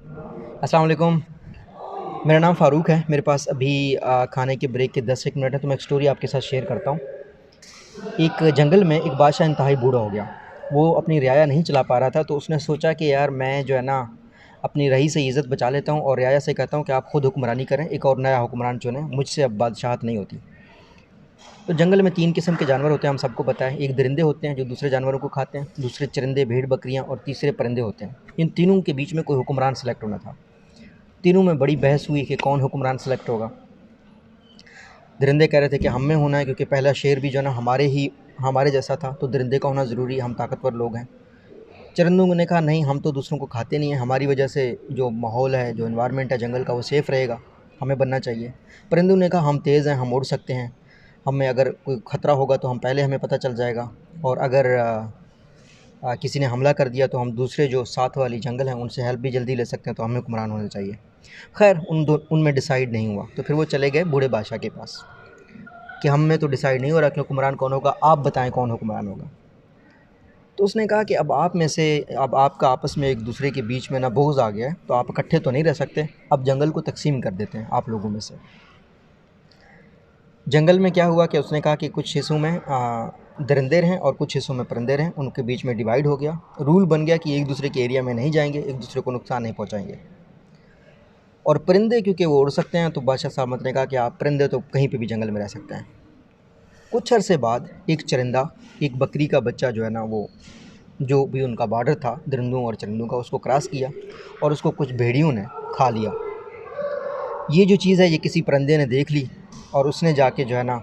अस्सलाम वालेकुम। मेरा नाम फ़ारूक है। मेरे पास अभी खाने के ब्रेक के 10 एक मिनट है, तो मैं एक स्टोरी आपके साथ शेयर करता हूँ। एक जंगल में एक बादशाह इंतहाई बूढ़ा हो गया। वो अपनी रियाया नहीं चला पा रहा था, तो उसने सोचा कि यार मैं जो है ना अपनी रही से इज़्ज़त बचा लेता हूँ और रियाया से कहता हूँ कि आप खुद हुक्मरानी करें, एक और नया हुक्मरान चुनें, मुझसे अब बादशाहत नहीं होती। तो जंगल में 3 किस्म के जानवर होते हैं, हम सबको पता है। एक दरिंदे होते हैं जो दूसरे जानवरों को खाते हैं, दूसरे चरिंदे, भेड़ बकरियाँ और तीसरे परिंदे होते हैं। इन तीनों के बीच में कोई हुक्मरान सेलेक्ट होना था। तीनों में बड़ी बहस हुई कि कौन हुक्मरान सेलेक्ट होगा। दरिंदे कह रहे थे कि हम में होना है, क्योंकि पहला शेर भी जो है ना हमारे जैसा था, तो दरिंदे का होना ज़रूरी है, हम ताकतवर लोग हैं। चरिंदों ने कहा नहीं, हम तो दूसरों को खाते नहीं हैं, हमारी वजह से जो माहौल है, जो एनवायरनमेंट है जंगल का, वो सेफ़ रहेगा, हमें बनना चाहिए। परिंदों ने कहा हम तेज़ हैं, हम उड़ सकते हैं, हमें अगर कोई ख़तरा होगा तो हमें पता चल जाएगा, और अगर किसी ने हमला कर दिया तो हम दूसरे जो साथ वाली जंगल हैं उनसे हेल्प भी जल्दी ले सकते हैं, तो हमें हुक्मरान होना चाहिए। खैर उनमें डिसाइड नहीं हुआ, तो फिर वो चले गए बूढ़े बादशाह के पास कि हम में तो डिसाइड नहीं हो रहा कि हुक्मरान कौन होगा, आप बताएं कौन हुक्मरान होगा। तो उसने कहा कि अब आपका आपस में एक दूसरे के बीच में ना बोझ आ गया है, तो आप इकट्ठे तो नहीं रह सकते, अब जंगल को तकसीम कर देते हैं आप लोगों में से। जंगल में क्या हुआ कि उसने कहा कि कुछ हिस्सों में दरिंदे रहें और कुछ हिस्सों में परिंदे रहें, उनके बीच में डिवाइड हो गया। रूल बन गया कि एक दूसरे के एरिया में नहीं जाएंगे, एक दूसरे को नुकसान नहीं पहुंचाएंगे। और परिंदे क्योंकि वो उड़ सकते हैं, तो बादशाह सामत ने कहा कि आप परिंदे तो कहीं पे भी जंगल में रह सकते हैं। कुछ अरसे बाद एक चरिंदा, एक बकरी का बच्चा जो है ना, वो जो भी उनका बॉर्डर था दरिंदों और चरिंदों का, उसको क्रॉस किया और उसको कुछ भेड़ियों ने खा लिया। ये जो चीज़ है ये किसी परिंदे ने देख ली और उसने जाके जो है ना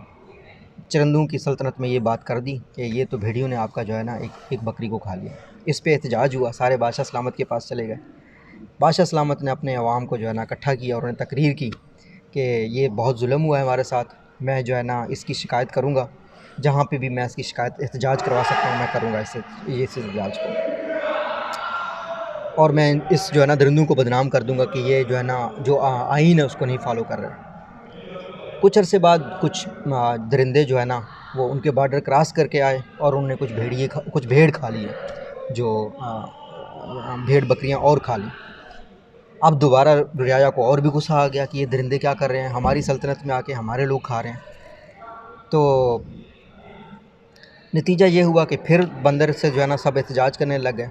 चरिंदों की सल्तनत में ये बात कर दी कि ये तो भेड़ियों ने आपका जो है ना एक बकरी को खा लिया। इस पे एहतजाज हुआ, सारे बादशाह सलामत के पास चले गए। बादशाह सलामत ने अपने अवाम को जो है ना इकट्ठा किया और उन्हें तकरीर की कि ये बहुत जुल्म हुआ है हमारे साथ, मैं जो है ना इसकी शिकायत करूँगा, जहाँ पे भी मैं इसकी शिकायत एहतजाज करवा सकता हूँ मैं करूँगा इस एहतजाज को, और मैं इस जो है ना दरिंदों को बदनाम कर दूँगा कि ये जो है ना जो आइन है उसको नहीं फॉलो कर रहे। कुछ अरसे बाद कुछ दरिंदे जो है ना वो उनके बॉर्डर क्रॉस करके आए और उन्होंने कुछ भेड़ खा लिए, जो भेड़ बकरियां और खा ली। अब दोबारा रियाया को और भी गुस्सा आ गया कि ये दरिंदे क्या कर रहे हैं, हमारी सल्तनत में आके हमारे लोग खा रहे हैं। तो नतीजा ये हुआ कि फिर बंदर से जो है ना सब एहतजाज करने लग गए।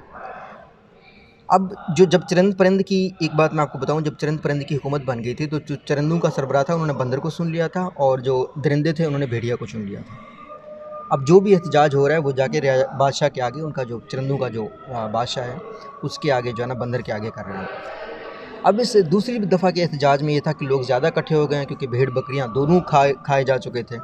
अब जब चरिंद परिंद की एक बात मैं आपको बताऊं, जब चरिंद परिंद की हुकूमत बन गई थी, तो जो चरिंदों का सरबराह था उन्होंने बंदर को सुन लिया था, और जो दरिंदे थे उन्होंने भेड़िया को चुन लिया था। अब जो भी एहतजाज हो रहा है वो जाके बादशाह के आगे, उनका जो चरिंदों का जो बादशाह है उसके आगे जो है ना बंदर के आगे कर रहे हैं। अब इस दूसरी दफ़ा के एहतजाज में ये था कि लोग ज़्यादा इकट्ठे हो गए हैं, क्योंकि भेड़ बकरियां दोनों खाए जा चुके थे।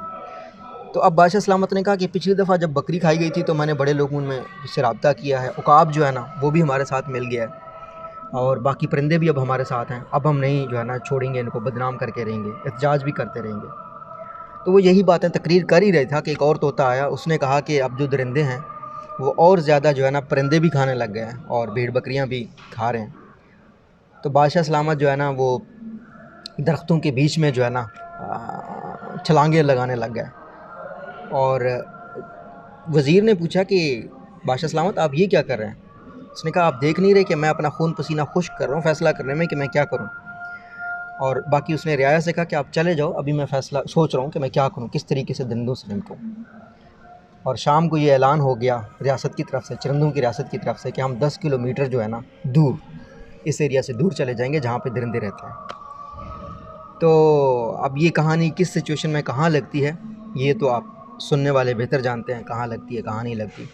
तो अब बादशाह सलामत ने कहा कि पिछली दफ़ा जब बकरी खाई गई थी तो मैंने बड़े लोगों में से रब्ता किया है, उकाब जो है ना वो भी हमारे साथ मिल गया है, और बाकी परिंदे भी अब हमारे साथ हैं, अब हम नहीं जो है ना छोड़ेंगे, इनको बदनाम करके रहेंगे, एहतजाज भी करते रहेंगे। तो वो यही बातें तकरीर कर ही रहा था कि एक और तोता आया, उसने कहा कि अब जो दरिंदे हैं वो और ज़्यादा जो है ना परिंदे भी खाने लग गए हैं और भेड़ बकरियां भी खा रहे हैं। तो बादशाह सलामत जो है ना वो दरख्तों के बीच में जो है ना छलांगे लगाने लग गए। और वज़ीर ने पूछा कि बादशाह सलामत आप ये क्या कर रहे हैं? उसने कहा आप देख नहीं रहे कि मैं अपना खून पसीना खुश्क कर रहा हूँ फ़ैसला करने में कि मैं क्या करूँ। और बाकी उसने रियाया से कहा कि आप चले जाओ, अभी मैं फ़ैसला सोच रहा हूँ कि मैं क्या करूँ, किस तरीके से दरिंदों से निपटूँ। और शाम को ये ऐलान हो गया रियासत की तरफ से, चरिंदों की रियासत की तरफ से, कि हम 10 किलोमीटर जो है ना दूर, इस एरिया से दूर चले जाएंगे जहाँ पे दरिंदे रहते हैं। तो अब ये कहानी किस सिचुएशन में कहाँ लगती है ये तो आप सुनने वाले बेहतर जानते हैं, कहाँ लगती है कहाँ नहीं लगती।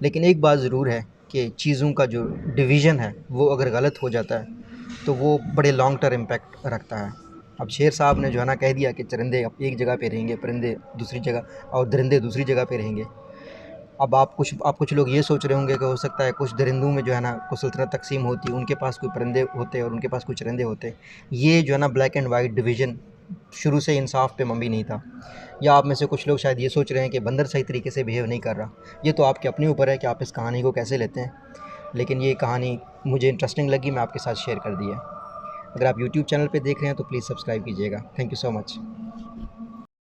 लेकिन एक बात ज़रूर है कि चीज़ों का जो डिवीज़न है वो अगर गलत हो जाता है तो वो बड़े लॉन्ग टर्म इम्पैक्ट रखता है। अब शेर साहब ने जो है ना कह दिया कि चरिंदे एक जगह पे रहेंगे, परिंदे दूसरी जगह और दरिंदे दूसरी जगह पे रहेंगे। अब आप कुछ लोग ये सोच रहे होंगे कि हो सकता है कुछ दरिंदों में जो है ना कुछ सल्तनत तकसीम होती, उनके पास कोई परिंदे होते और उनके पास कुछ चरिंदे होते। ये जो है ना ब्लैक एंड वाइट डिवीज़न शुरू से इंसाफ पे मबनी नहीं था। या आप में से कुछ लोग शायद ये सोच रहे हैं कि बंदर सही तरीके से बिहेव नहीं कर रहा। ये तो आपके अपने ऊपर है कि आप इस कहानी को कैसे लेते हैं, लेकिन ये कहानी मुझे इंटरेस्टिंग लगी, मैं आपके साथ शेयर कर दी है। अगर आप यूट्यूब चैनल पे देख रहे हैं तो प्लीज़ सब्सक्राइब कीजिएगा। Thank you so much.